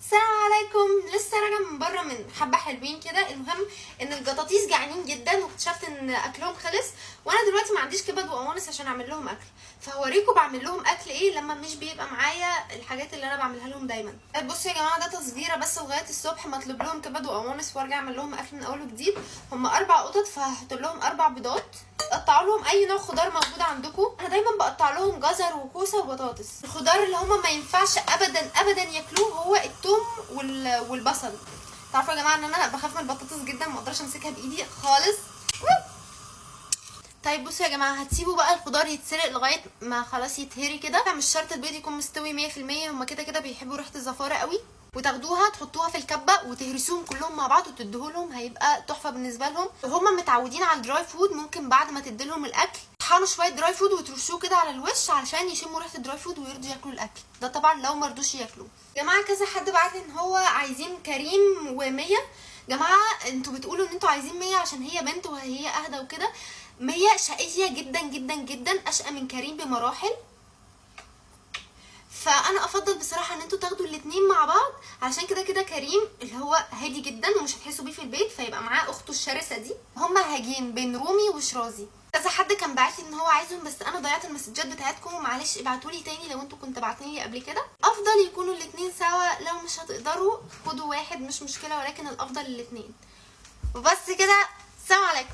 السلام عليكم. لسه راجعه من بره من حبه حلوين كده. المهم ان الجطاطيس جعانين جدا واكتشفت ان اكلهم خلص، وانا دلوقتي ما عنديش كبد وقوانص عشان اعمل لهم اكل، فهوريكم بعمل لهم اكل ايه لما مش بيبقى معايا الحاجات اللي انا بعملها لهم دايما. بصوا يا جماعه، ده تصغيره بس لغايه الصبح ما اطلب لهم كبد وقوانص وارجع اعمل لهم اكل من اول وجديد. هم 4 قطط، فهحط لهم 4 بيضات. قطعوا لهم اي نوع خضار موجود عندكم. انا دايما بقطع لهم جزر وكوسه وبطاطس. الخضار اللي هم ما ينفعش ابدا ابدا ياكلوه هو الثوم والبصل. تعرفوا يا جماعه ان انا بخاف من البطاطس جدا، ما اقدرش امسكها بايدي خالص. طيب بصوا يا جماعه، هتسيبوا بقى الخضار يتسلق لغايه ما خلاص يتهري كده. مش شرط البيض يكون مستوي 100%، هما كده كده بيحبوا ريحه الزفاره قوي. وتاخدوها تحطوها في الكبه وتهرسوهم كلهم مع بعض وتديهولهم، هيبقى تحفه بالنسبه لهم. وهما متعودين على الدراي فود، ممكن بعد ما تديلهم الاكل تطحنوا شويه دراي فود وترشوه كده على الوش علشان يشموا ريحه الدراي فود ويرضوا ياكلوا الاكل ده. طبعا لو مرضوش ياكلوه. يا جماعه كذا حد بعت لي ان هو عايزين كريم و100. جماعه انتوا بتقولوا ان انتوا عايزين 100 عشان هي بنت وهي اهدى وكده. 100 شقيه جدا جدا جدا، اشقى من كريم بمراحل. فانا افضل بصراحه ان انتوا تاخدوا الاتنين مع بعض، علشان كده كده كريم اللي هو هادي جدا ومش هتحسوا بيه في البيت، فيبقى معاه اخته الشرسه دي. هما هاجين بين رومي وشرازي. كذا حد كان باعتلي ان هو عايزهم، بس انا ضيعت المسجات بتاعتكم، معلش ابعتولي تاني لو انتوا كنتوا باعتيني قبل كده. افضل يكونوا الاتنين سوا، لو مش هتقدروا خدوا واحد مش مشكله، ولكن الافضل الاتنين. وبس كده، سلام عليكم.